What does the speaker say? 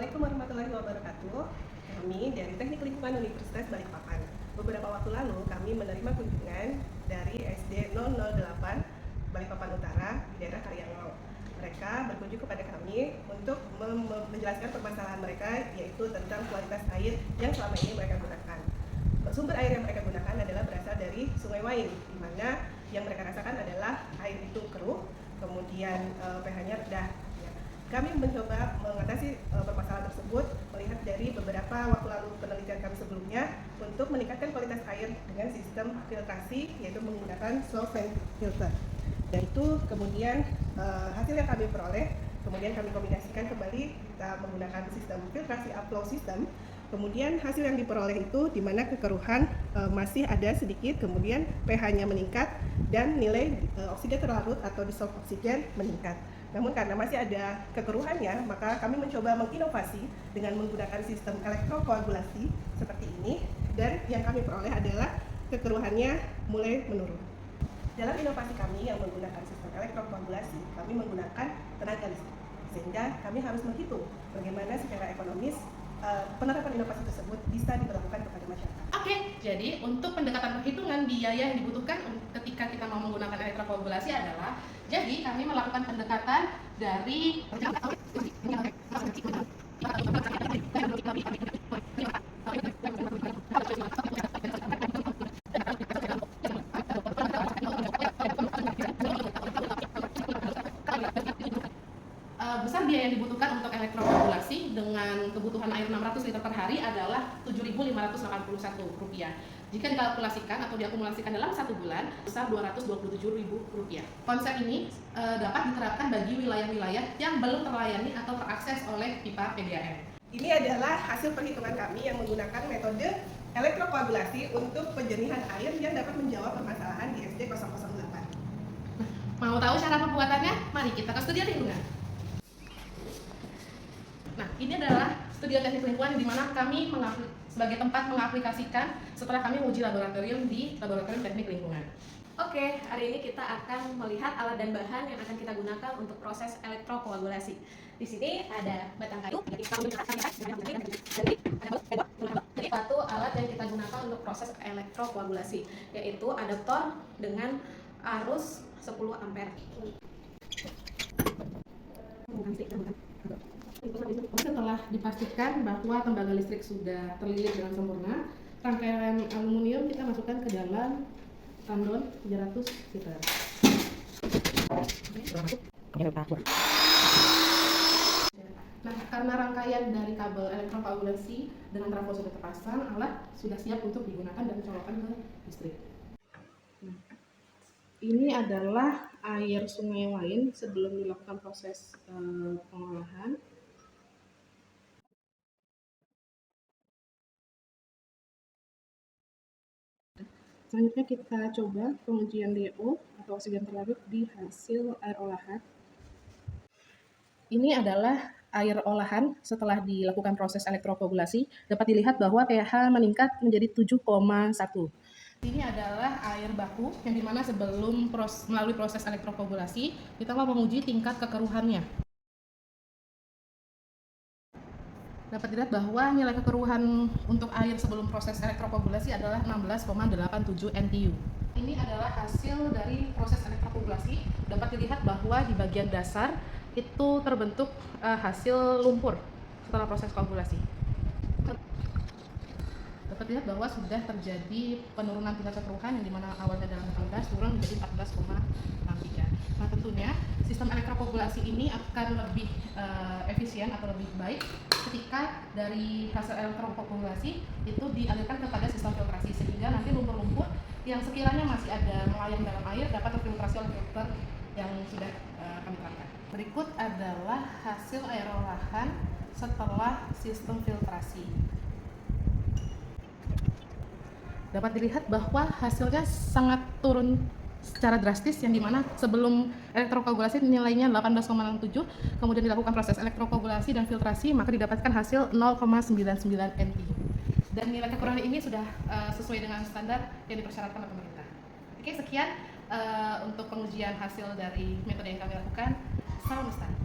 Assalamualaikum warahmatullahi wabarakatuh. Kami dari Teknik Lingkungan Universitas Balikpapan. Beberapa waktu lalu kami menerima kunjungan dari SD 008 Balikpapan Utara di daerah Karyangau. Mereka berkunjung kepada kami untuk menjelaskan permasalahan mereka, yaitu tentang kualitas air yang selama ini mereka gunakan. Sumber air yang mereka gunakan adalah berasal dari Sungai Wain, di mana yang mereka rasakan adalah air itu keruh, kemudian pH-nya rendah. Kami mencoba mengatasi permasalahan tersebut melihat dari beberapa waktu lalu penelitian kami sebelumnya untuk meningkatkan kualitas air dengan sistem filtrasi, yaitu menggunakan solvent filter. Dan itu kemudian hasil yang kami peroleh, kemudian kami kombinasikan kembali, kita menggunakan sistem filtrasi upflow system. Kemudian hasil yang diperoleh itu di mana kekeruhan masih ada sedikit, kemudian pH-nya meningkat dan nilai oksigen terlarut atau dissolved oksigen meningkat. Namun karena masih ada kekeruhannya, maka kami mencoba menginovasi dengan menggunakan sistem elektrokoagulasi seperti ini, dan yang kami peroleh adalah kekeruhannya mulai menurun. Dalam inovasi kami yang menggunakan sistem elektrokoagulasi, kami menggunakan tenaga listrik, sehingga kami harus menghitung bagaimana secara ekonomis penerapan inovasi tersebut bisa diberlakukan kepada masyarakat. Oke, jadi untuk pendekatan perhitungan biaya yang dibutuhkan ketika kita mau menggunakan elektrokoagulasi adalah, jadi kami melakukan pendekatan dari besar biaya yang dibutuhkan untuk elektrokoagulasi dengan kebutuhan air 600 liter per hari adalah Rp7.581. Jika dikalkulasikan atau diakumulasikan dalam 1 bulan, besar Rp227.000. Konsep ini dapat diterapkan bagi wilayah-wilayah yang belum terlayani atau terakses oleh pipa PDAM. Ini adalah hasil perhitungan kami yang menggunakan metode elektrokoagulasi untuk penjernihan air yang dapat menjawab permasalahan di SD 008. Mau tahu cara pembuatannya? Mari kita ke studio lingkungan. Nah, ini adalah studio teknik lingkungan di mana kami sebagai tempat mengaplikasikan setelah kami uji laboratorium di laboratorium teknik lingkungan. Oke, hari ini kita akan melihat alat dan bahan yang akan kita gunakan untuk proses elektrokoagulasi. Di sini ada batang kayu, satu alat yang kita gunakan untuk proses elektrokoagulasi, yaitu adaptor dengan arus 10 ampere. Setelah dipastikan bahwa tembaga listrik sudah terlilit dengan sempurna, rangkaian aluminium kita masukkan ke dalam tandon 300 liter. Nah, karena rangkaian dari kabel elektrokoagulasi dengan trafo sudah terpasang, alat sudah siap untuk digunakan dan colokkan ke listrik. Nah, ini adalah air Sungai Wain sebelum dilakukan proses pengolahan. Selanjutnya kita coba pengujian DO atau oksigen terlarut di hasil air olahan. Ini adalah air olahan setelah dilakukan proses elektrokoagulasi. Dapat dilihat bahwa pH meningkat menjadi 7,1. Ini adalah air baku yang dimana sebelum melalui proses elektrokoagulasi kita mau menguji tingkat kekeruhannya. Dapat dilihat bahwa nilai kekeruhan untuk air sebelum proses elektrokoagulasi adalah 16,87 NTU. Ini adalah hasil dari proses elektrokoagulasi. Dapat dilihat bahwa di bagian dasar itu terbentuk hasil lumpur setelah proses koagulasi. Dapat dilihat bahwa sudah terjadi penurunan tingkat kekeruhan yang dimana awalnya adalah 18 turun menjadi 14,63. Nah, tentunya sistem elektrokoagulasi ini akan lebih efisien atau lebih baik ketika dari hasil elektrokoagulasi itu dialirkan kepada sistem filtrasi, sehingga nanti lumpur-lumpur yang sekiranya masih ada melayang dalam air dapat terfiltrasi oleh filter yang sudah kami terapkan. Berikut adalah hasil air olahan setelah sistem filtrasi. Dapat dilihat bahwa hasilnya sangat turun secara drastis, yang dimana sebelum elektrokoagulasi nilainya 18,67, kemudian dilakukan proses elektrokoagulasi dan filtrasi maka didapatkan hasil 0,99 NTU. Dan nilai kekurangan ini sudah sesuai dengan standar yang dipersyaratkan oleh pemerintah. Oke, sekian untuk pengujian hasil dari metode yang kami lakukan. Salam Lestari.